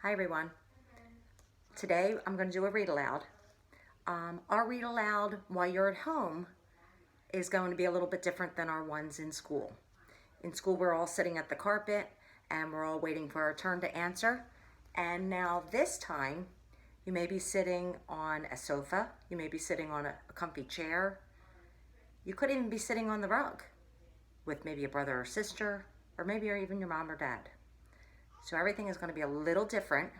Hi everyone. Today I'm going to do a read aloud. Our read aloud while you're at home is going to be a little bit different than our ones in school. In school we're all sitting at the carpet and we're all waiting for our turn to answer. And now this time you may be sitting on a sofa, you may be sitting on a comfy chair, you could even be sitting on the rug with maybe a brother or sister, or maybe even your mom or dad. So everything is going to be a little different.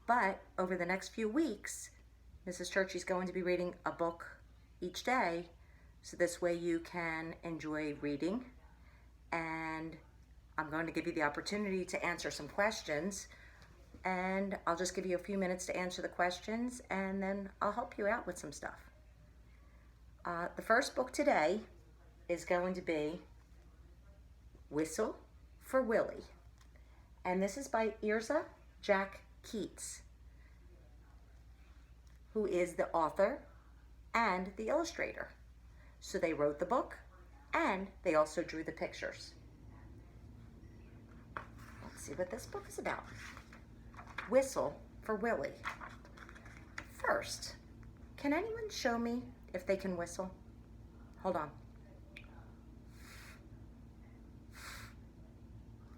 But over the next few weeks, Mrs. Churchy's going to be reading a book each day, so this way you can enjoy reading. And I'm going to give you the opportunity to answer some questions, and I'll just give you a few minutes to answer the questions, and then I'll help you out with some stuff. The first book today is going to be Whistle for Willie, and this is by Yrsa Jack Keats, who is the author and the illustrator. So they wrote the book and they also drew the pictures. Let's see what this book is about. Whistle for Willie. First, can anyone show me if they can whistle? Hold on.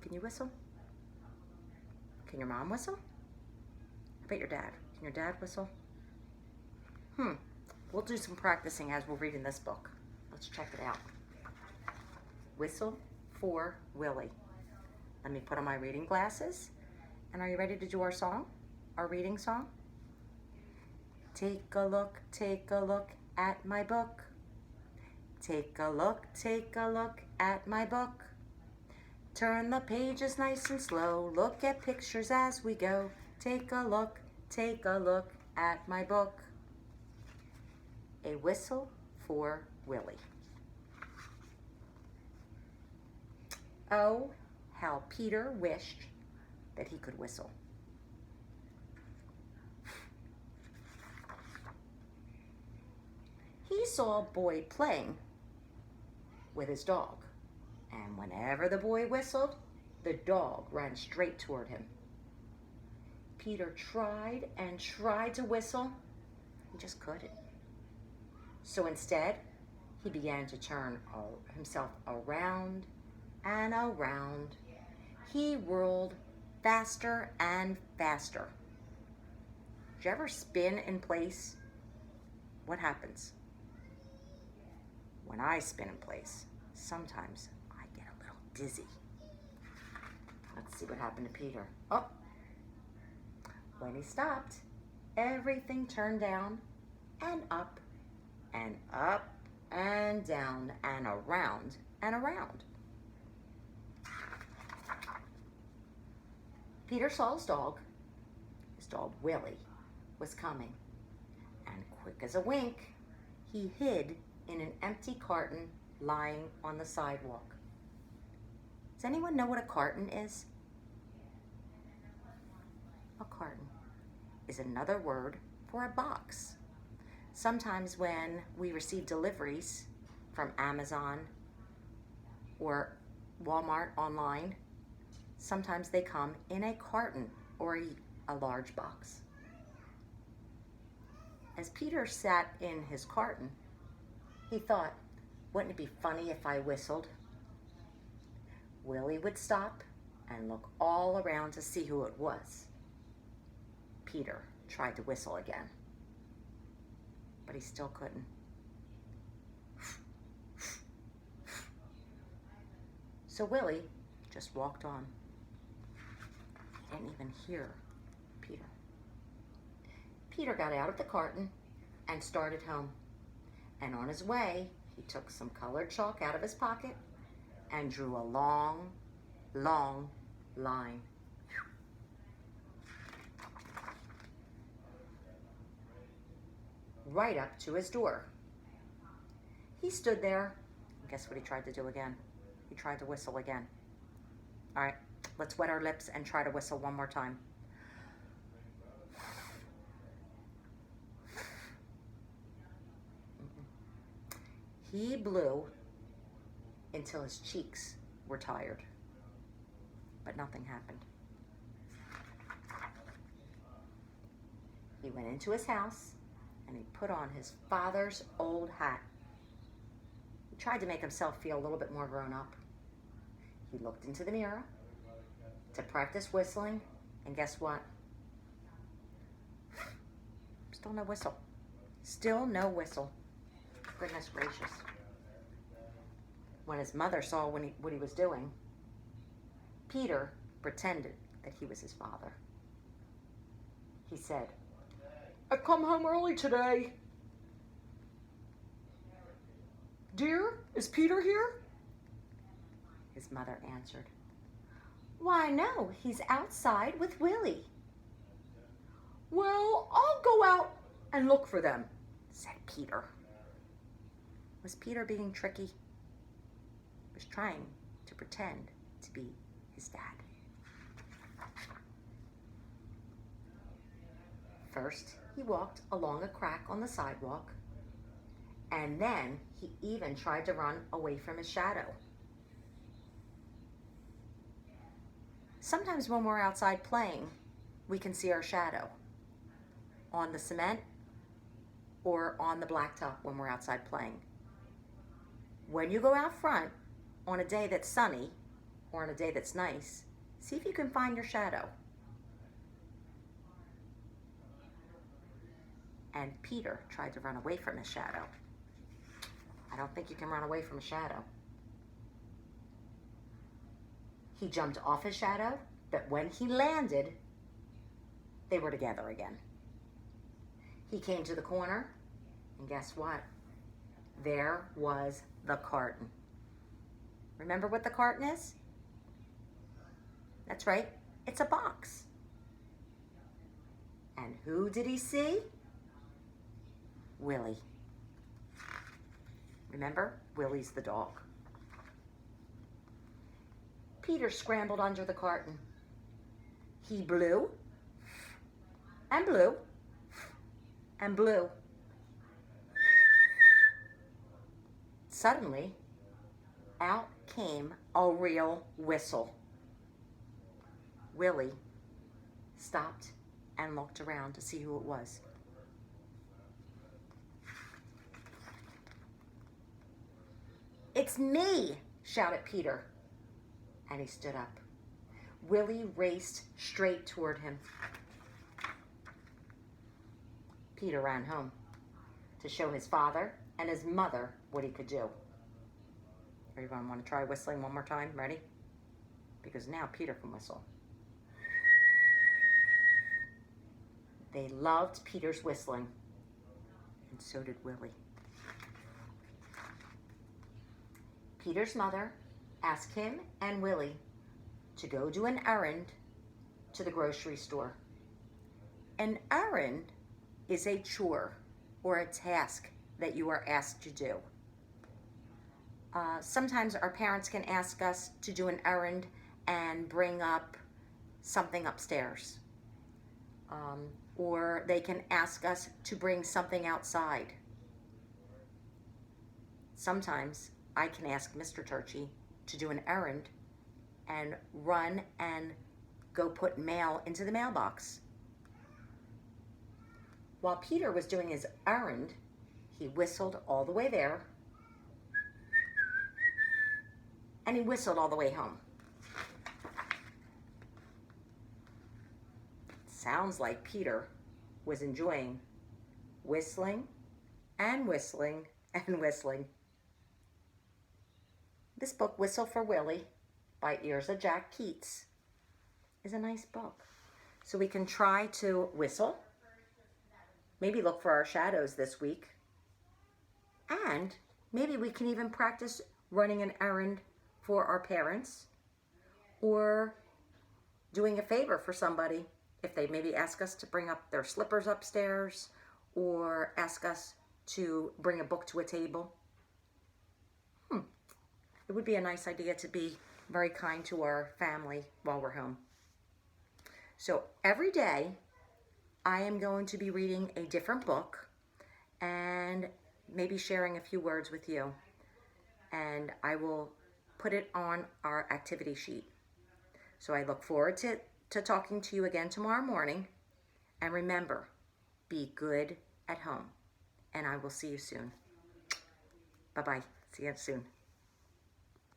Can you whistle? Can your mom whistle? How about your dad? Can your dad whistle? We'll do some practicing as we're reading this book. Let's check it out. Whistle for Willie. Let me put on my reading glasses. And are you ready to do our song? Our reading song? Take a look at my book. Take a look at my book. Turn the pages nice and slow. Look at pictures as we go. Take a look at my book. A Whistle for Willie. Oh, how Peter wished that he could whistle. He saw a boy playing with his dog, and whenever the boy whistled, the dog ran straight toward him. Peter tried and tried to whistle, he just couldn't. So instead, he began to turn himself around and around. He whirled faster and faster. Did you ever spin in place? What happens? When I spin in place, sometimes I get a little dizzy. Let's see what happened to Peter. Oh, when he stopped, everything turned down and up and up and down and around and around. Peter saw his dog Willie, was coming, and quick as a wink, he hid in an empty carton lying on the sidewalk. Does anyone know what a carton is? A carton is another word for a box. Sometimes when we receive deliveries from Amazon or Walmart online, sometimes they come in a carton or a large box. As Peter sat in his carton, he thought, wouldn't it be funny if I whistled? Willie would stop and look all around to see who it was. Peter tried to whistle again, but he still couldn't. So Willie just walked on. He didn't even hear Peter. Peter got out of the carton and started home. And on his way, he took some colored chalk out of his pocket and drew a long, long line. Right up to his door. He stood there. Guess what he tried to do again? He tried to whistle again. All right, let's wet our lips and try to whistle one more time. He blew until his cheeks were tired, but nothing happened. He went into his house and he put on his father's old hat. He tried to make himself feel a little bit more grown up. He looked into the mirror to practice whistling, and guess what? Still no whistle. Still no whistle. Goodness gracious. When his mother saw what he was doing, Peter pretended that he was his father. He said, "I come home early today. Dear, is Peter here?" His mother answered, "Why, no, he's outside with Willie." "Well, I'll go out and look for them," said Peter. Was Peter being tricky? He was trying to pretend to be his dad. First, he walked along a crack on the sidewalk, and then he even tried to run away from his shadow. Sometimes when we're outside playing, we can see our shadow on the cement or on the blacktop when we're outside playing. When you go out front on a day that's sunny or on a day that's nice, see if you can find your shadow. And Peter tried to run away from his shadow. I don't think you can run away from a shadow. He jumped off his shadow, but when he landed, they were together again. He came to the corner, and guess what? There was the carton. Remember what the carton is? That's right, it's a box. And who did he see? Willie. Remember, Willie's the dog. Peter scrambled under the carton. He blew and blew and blew. Suddenly, out came a real whistle. Willie stopped and looked around to see who it was. "It's me," shouted Peter, and he stood up. Willie raced straight toward him. Peter ran home to show his father and his mother what he could do. Everyone want to try whistling one more time? Ready? Because now Peter can whistle. They loved Peter's whistling, and so did Willie. Peter's mother asked him and Willie to go do an errand to the grocery store. An errand is a chore or a task that you are asked to do. Sometimes our parents can ask us to do an errand and bring up something upstairs. Or they can ask us to bring something outside. Sometimes I can ask Mr. Turchie to do an errand and run and go put mail into the mailbox. While Peter was doing his errand, he whistled all the way there, and he whistled all the way home. Sounds like Peter was enjoying whistling and whistling and whistling. This book, Whistle for Willie, by Earza Jack Keats, is a nice book. So we can try to whistle, maybe look for our shadows this week, and maybe we can even practice running an errand for our parents or doing a favor for somebody if they maybe ask us to bring up their slippers upstairs or ask us to bring a book to a table. It would be a nice idea to be very kind to our family while we're home. So every day I am going to be reading a different book and maybe sharing a few words with you. And I will put it on our activity sheet. So I look forward to talking to you again tomorrow morning. And remember, be good at home. And I will see you soon. Bye-bye. See you soon.